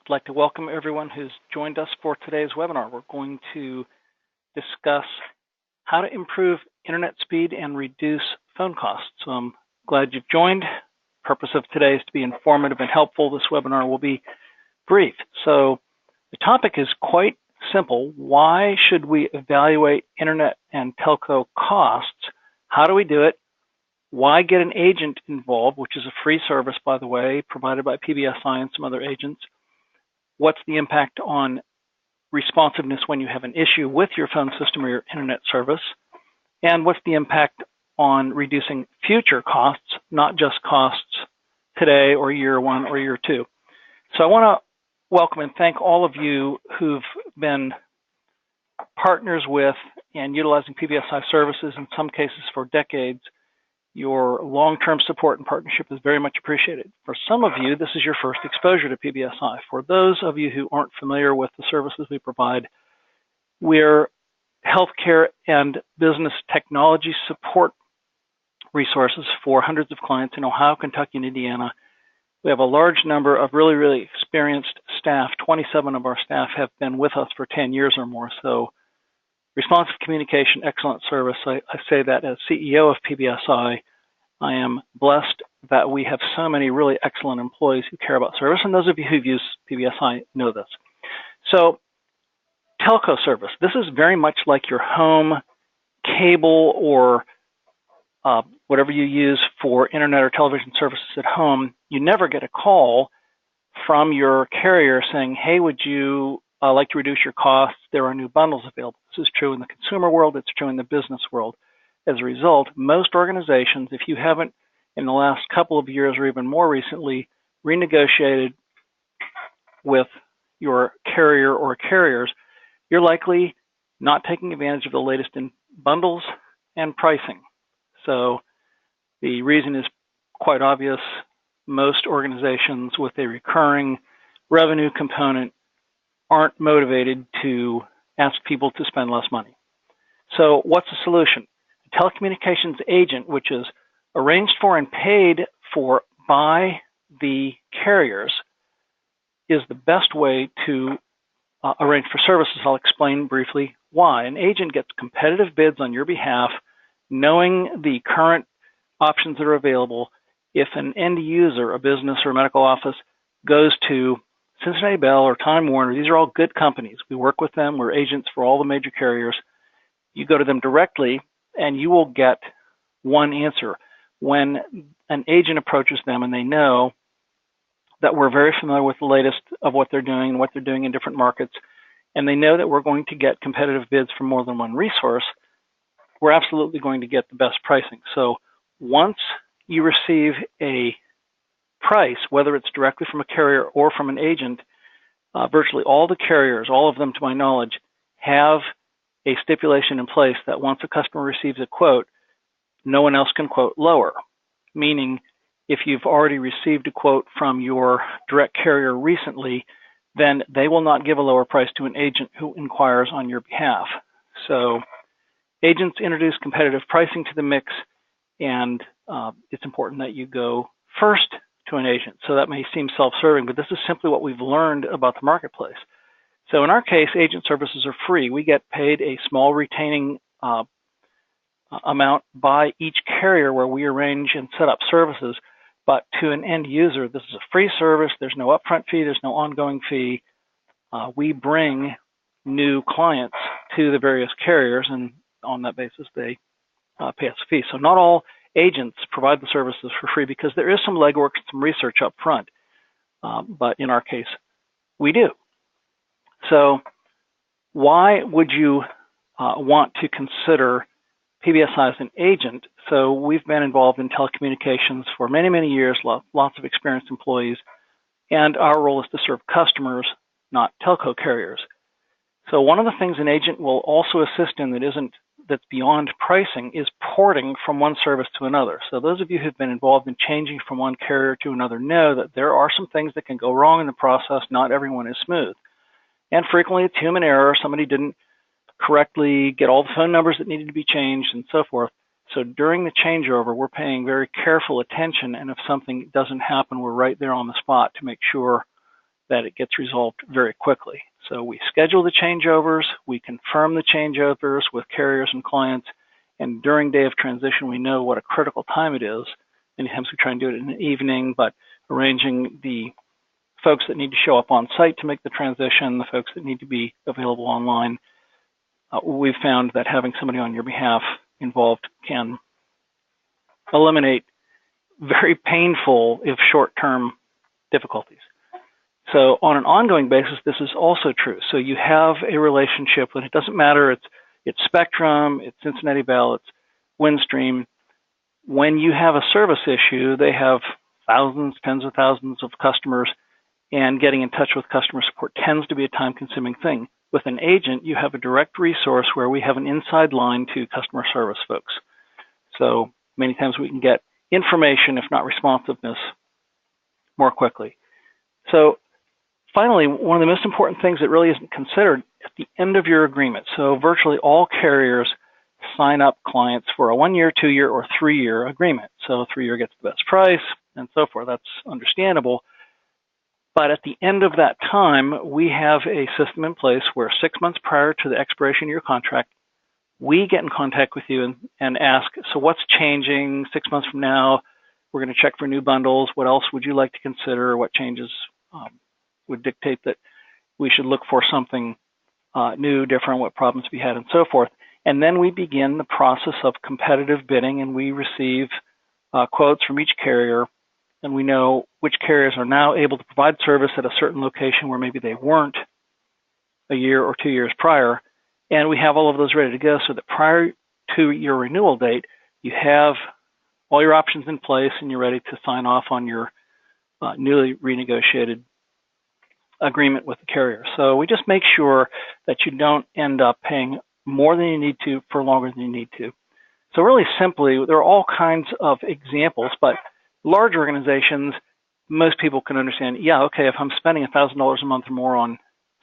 I'd like to welcome everyone who's joined us for today's webinar. We're going to discuss how to improve internet speed and reduce phone costs. So I'm glad you've joined. The purpose of today is to be informative and helpful. This webinar will be brief. So the topic is quite simple. Why should we evaluate internet and telco costs? How do we do it? Why get an agent involved, which is a free service, by the way, provided by PBSI and some other agents? What's the impact on responsiveness when you have an issue with your phone system or your internet service? And what's the impact on reducing future costs, not just costs today or year one or year two? So I want to welcome and thank all of you who've been partners with and utilizing PBSI services, in some cases for decades. Your long-term support and partnership is very much appreciated. For some of you, this is your first exposure to PBSI. For those of you who aren't familiar with the services we provide, we're healthcare and business technology support resources for hundreds of clients in Ohio, Kentucky, and Indiana. We have a large number of really experienced staff. 27 of our staff have been with us for 10 years or more. So responsive communication, excellent service. I say that as CEO of PBSI. I am blessed that we have so many really excellent employees who care about service, and those of you who've used PBSI know this. So, telco service. This is very much like your home cable or whatever you use for internet or television services at home. You never get a call from your carrier saying, hey, would you like to reduce your costs? There are new bundles available. This is true in the consumer world. It's true in the business world. As a result, most organizations, if you haven't in the last couple of years or even more recently renegotiated with your carrier or carriers, you're likely not taking advantage of the latest in bundles and pricing. So the reason is quite obvious. Most organizations with a recurring revenue component aren't motivated to ask people to spend less money. So what's the solution? A telecommunications agent, which is arranged for and paid for by the carriers, is the best way to arrange for services. I'll explain briefly why. An agent gets competitive bids on your behalf, knowing the current options that are available. If an end user, a business or a medical office, goes to Cincinnati Bell or Time Warner, these are all good companies. We work with them. We're agents for all the major carriers. You go to them directly, and you will get one answer. When an agent approaches them and they know that we're very familiar with the latest of what they're doing and what they're doing in different markets, and they know that we're going to get competitive bids from more than one resource, we're absolutely going to get the best pricing. So once you receive a price, whether it's directly from a carrier or from an agent, virtually all the carriers, all of them to my knowledge, have a stipulation in place that once a customer receives a quote, no one else can quote lower. Meaning, if you've already received a quote from your direct carrier recently, then they will not give a lower price to an agent who inquires on your behalf. So agents introduce competitive pricing to the mix, and it's important that you go first to an agent. So that may seem self-serving, but this is simply what we've learned about the marketplace. So in our case, agent services are free. We get paid a small retaining amount by each carrier where we arrange and set up services. But to an end user, this is a free service. There's no upfront fee. There's no ongoing fee. We bring new clients to the various carriers, and on that basis, they pay us a fee. So not all agents provide the services for free because there is some legwork, some research up front. But in our case, we do. So why would you want to consider PBSI as an agent? So we've been involved in telecommunications for many years, lots of experienced employees, and our role is to serve customers, not telco carriers. So one of the things an agent will also assist in that's beyond pricing is porting from one service to another. So those of you who've been involved in changing from one carrier to another know that there are some things that can go wrong in the process. Not everyone is smooth. And frequently it's human error. Somebody didn't correctly get all the phone numbers that needed to be changed and so forth. So during the changeover, we're paying very careful attention, and if something doesn't happen, we're right there on the spot to make sure that it gets resolved very quickly. So we schedule the changeovers, we confirm the changeovers with carriers and clients, and during day of transition, we know what a critical time it is. Many times we try and do it in the evening, but arranging the folks that need to show up on site to make the transition, the folks that need to be available online, we've found that having somebody on your behalf involved can eliminate very painful, if short-term, difficulties. So on an ongoing basis, this is also true. So you have a relationship, and it doesn't matter, it's Spectrum, it's Cincinnati Bell, it's Windstream. When you have a service issue, they have thousands, tens of thousands of customers, and getting in touch with customer support tends to be a time-consuming thing. With an agent, you have a direct resource where we have an inside line to customer service folks. So many times we can get information, if not responsiveness, more quickly. So finally, one of the most important things that really isn't considered at the end of your agreement. So virtually all carriers sign up clients for a 1-year, 2-year, or 3-year agreement. So 3-year gets the best price and so forth. That's understandable. But at the end of that time, we have a system in place where 6 months prior to the expiration of your contract, we get in contact with you and ask, so what's changing 6 months from now? We're going to check for new bundles. What else would you like to consider? What changes would dictate that we should look for something new, different, what problems we had, and so forth. And then we begin the process of competitive bidding, and we receive quotes from each carrier, and we know which carriers are now able to provide service at a certain location where maybe they weren't a year or 2 years prior. And we have all of those ready to go so that prior to your renewal date, you have all your options in place and you're ready to sign off on your newly renegotiated agreement with the carrier. So we just make sure that you don't end up paying more than you need to for longer than you need to. So really simply, there are all kinds of examples, but large organizations, most people can understand, yeah, okay, if I'm spending $1,000 a month or more on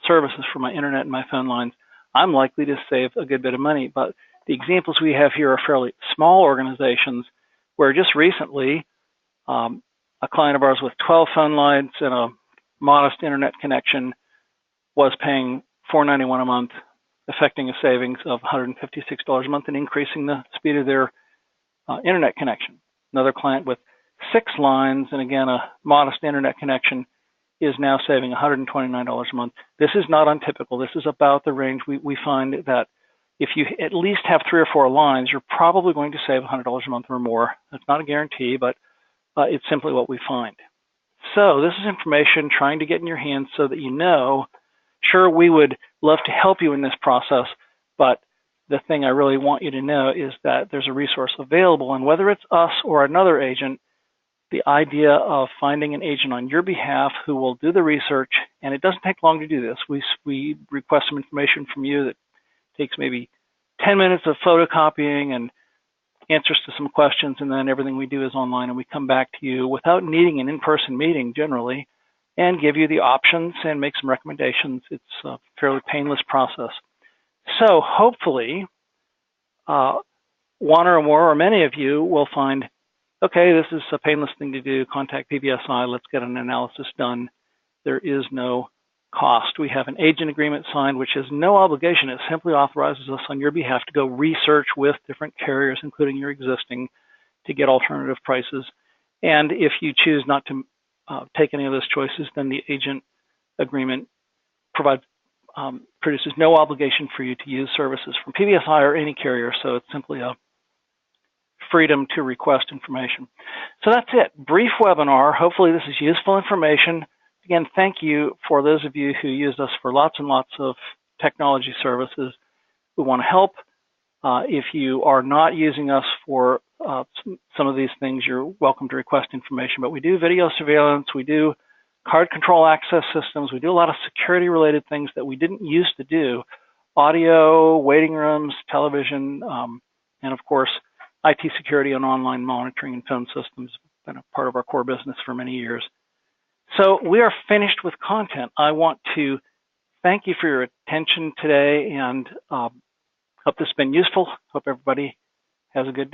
services for my internet and my phone lines, I'm likely to save a good bit of money. But the examples we have here are fairly small organizations where just recently a client of ours with 12 phone lines and a modest internet connection was paying $491 a month, affecting a savings of $156 a month and increasing the speed of their internet connection. Another client with 6 lines and again a modest internet connection is now saving $129 a month. This is not untypical. This is about the range. We find that if you at least have 3 or 4 lines, you're probably going to save $100 a month or more. That's not a guarantee, but it's simply what we find. So this is information trying to get in your hands so that you know, sure, we would love to help you in this process, but the thing I really want you to know is that there's a resource available, and whether it's us or another agent, the idea of finding an agent on your behalf who will do the research, and it doesn't take long to do this. We request some information from you that takes maybe 10 minutes of photocopying and answers to some questions, and then everything we do is online, and we come back to you without needing an in-person meeting generally and give you the options and make some recommendations. It's a fairly painless process. So hopefully one or more or many of you will find, okay, this is a painless thing to do. Contact PBSI. Let's get an analysis done. There is no cost. We have an agent agreement signed, which has no obligation. It simply authorizes us on your behalf to go research with different carriers, including your existing, to get alternative prices. And if you choose not to take any of those choices, then the agent agreement produces no obligation for you to use services from PBSI or any carrier. So it's simply a freedom to request information. So that's it. Brief webinar. Hopefully this is useful information. Again, thank you for those of you who use us for lots and lots of technology services. We want to help. If you are not using us for some of these things, you're welcome to request information. But we do video surveillance. We do card control access systems. We do a lot of security-related things that we didn't used to do. Audio, waiting rooms, television, and of course, IT security and online monitoring and phone systems have been a part of our core business for many years. So we are finished with content. I want to thank you for your attention today and hope this has been useful. Hope everybody has a good day.